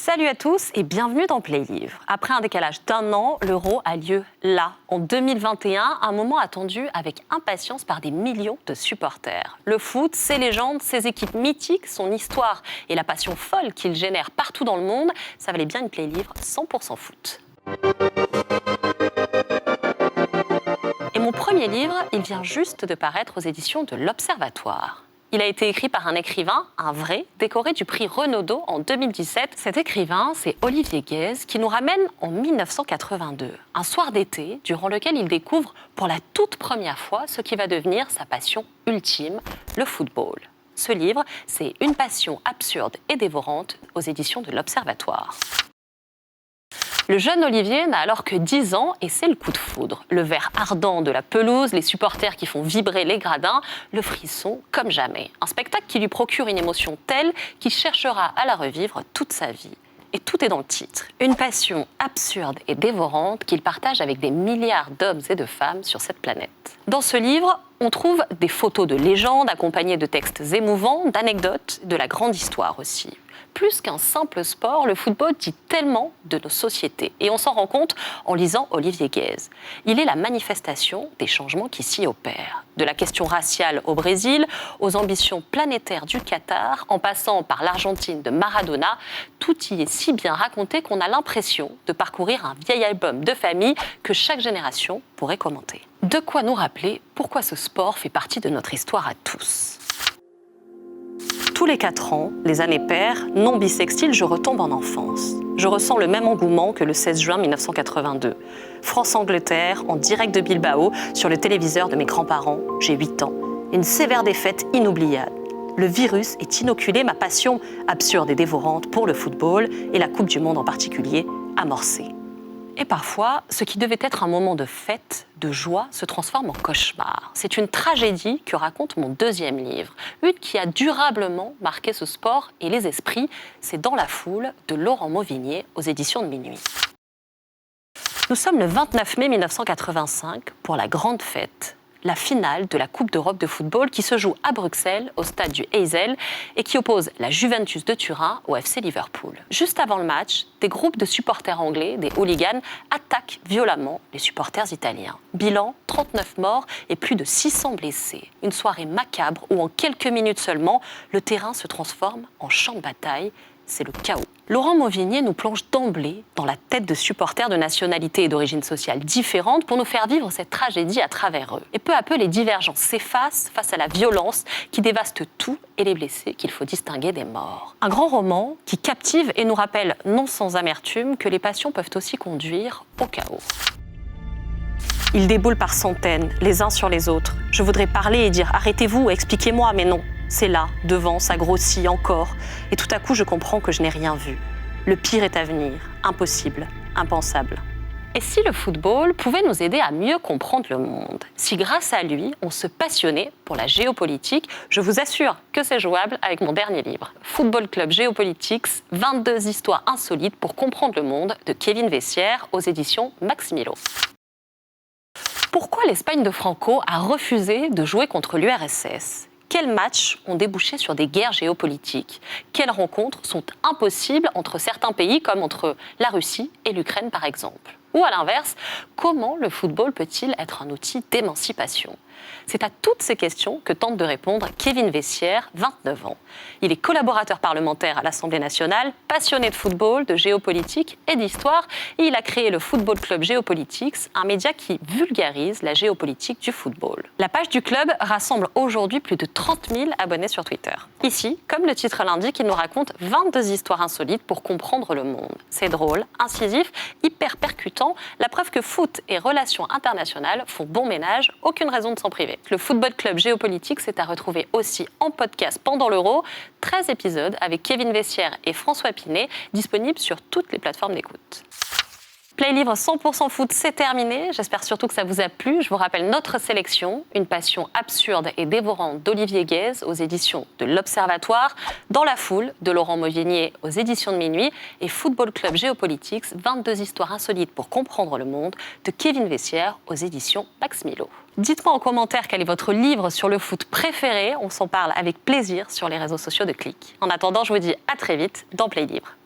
Salut à tous et bienvenue dans Play Livre. Après un décalage d'1 an, l'Euro a lieu là, en 2021, un moment attendu avec impatience par des millions de supporters. Le foot, ses légendes, ses équipes mythiques, son histoire et la passion folle qu'il génère partout dans le monde, ça valait bien une Play Livre 100% foot. Et mon premier livre, il vient juste de paraître aux éditions de l'Observatoire. Il a été écrit par un écrivain, un vrai, décoré du prix Renaudot en 2017. Cet écrivain, c'est Olivier Guèze, qui nous ramène en 1982, un soir d'été, durant lequel il découvre pour la toute première fois ce qui va devenir sa passion ultime, le football. Ce livre, c'est Une passion absurde et dévorante aux éditions de l'Observatoire. Le jeune Olivier n'a alors que 10 ans et c'est le coup de foudre. Le vert ardent de la pelouse, les supporters qui font vibrer les gradins, le frisson comme jamais. Un spectacle qui lui procure une émotion telle qu'il cherchera à la revivre toute sa vie. Et tout est dans le titre. Une passion absurde et dévorante qu'il partage avec des milliards d'hommes et de femmes sur cette planète. Dans ce livre, on trouve des photos de légendes accompagnées de textes émouvants, d'anecdotes, de la grande histoire aussi. Plus qu'un simple sport, le football dit tellement de nos sociétés. Et on s'en rend compte en lisant Olivier Guèze. Il est la manifestation des changements qui s'y opèrent. De la question raciale au Brésil, aux ambitions planétaires du Qatar, en passant par l'Argentine de Maradona, tout y est si bien raconté qu'on a l'impression de parcourir un vieil album de famille que chaque génération pourrait commenter. De quoi nous rappeler pourquoi ce sport fait partie de notre histoire à tous. Tous les 4 ans, les années paires, non bissextile, je retombe en enfance. Je ressens le même engouement que le 16 juin 1982. France-Angleterre, en direct de Bilbao, sur le téléviseur de mes grands-parents, j'ai 8 ans. Une sévère défaite inoubliable. Le virus est inoculé, ma passion absurde et dévorante pour le football, et la Coupe du Monde en particulier, amorcée. Et parfois, ce qui devait être un moment de fête, de joie, se transforme en cauchemar. C'est une tragédie que raconte mon deuxième livre. Une qui a durablement marqué ce sport et les esprits. C'est Dans la foule de Laurent Mauvignier aux éditions de Minuit. Nous sommes le 29 mai 1985 pour la grande fête. La finale de la Coupe d'Europe de football qui se joue à Bruxelles, au stade du Heysel, et qui oppose la Juventus de Turin au FC Liverpool. Juste avant le match, des groupes de supporters anglais, des hooligans, attaquent violemment les supporters italiens. Bilan, 39 morts et plus de 600 blessés. Une soirée macabre où en quelques minutes seulement, le terrain se transforme en champ de bataille. C'est le chaos. Laurent Mauvignier nous plonge d'emblée dans la tête de supporters de nationalités et d'origines sociales différentes pour nous faire vivre cette tragédie à travers eux. Et peu à peu, les divergences s'effacent face à la violence qui dévaste tout et les blessés qu'il faut distinguer des morts. Un grand roman qui captive et nous rappelle, non sans amertume, que les passions peuvent aussi conduire au chaos. Ils déboulent par centaines, les uns sur les autres. Je voudrais parler et dire « arrêtez-vous, expliquez-moi », mais non. C'est là, devant, ça grossit encore. Et tout à coup, je comprends que je n'ai rien vu. Le pire est à venir. Impossible, impensable. Et si le football pouvait nous aider à mieux comprendre le monde? Si grâce à lui, on se passionnait pour la géopolitique, je vous assure que c'est jouable avec mon dernier livre. Football Club Géopolitics, 22 histoires insolites pour comprendre le monde de Kevin Vessière aux éditions Max Milo. Pourquoi l'Espagne de Franco a refusé de jouer contre l'URSS? Quels matchs ont débouché sur des guerres géopolitiques? Quelles rencontres sont impossibles entre certains pays, comme entre la Russie et l'Ukraine par exemple? Ou à l'inverse, comment le football peut-il être un outil d'émancipation? C'est à toutes ces questions que tente de répondre Kevin Vessière, 29 ans. Il est collaborateur parlementaire à l'Assemblée nationale, passionné de football, de géopolitique et d'histoire, et il a créé le Football Club Géopolitics, un média qui vulgarise la géopolitique du football. La page du club rassemble aujourd'hui plus de 30 000 abonnés sur Twitter. Ici, comme le titre l'indique, il nous raconte 22 histoires insolites pour comprendre le monde. C'est drôle, incisif, hyper percutant, la preuve que foot et relations internationales font bon ménage, aucune raison de s'en priver. Le Football Club Géopolitique est à retrouver aussi en podcast pendant l'Euro. 13 épisodes avec Kevin Vessière et François Pinet, disponibles sur toutes les plateformes d'écoute. Play Livre 100% foot, c'est terminé. J'espère surtout que ça vous a plu. Je vous rappelle notre sélection, Une passion absurde et dévorante d'Olivier Guèze aux éditions de l'Observatoire, Dans la foule de Laurent Mauvignier aux éditions de Minuit et Football Club Géopolitics, 22 histoires insolites pour comprendre le monde de Kevin Vessière aux éditions Max Milo. Dites-moi en commentaire quel est votre livre sur le foot préféré. On s'en parle avec plaisir sur les réseaux sociaux de Click. En attendant, je vous dis à très vite dans Play Livre.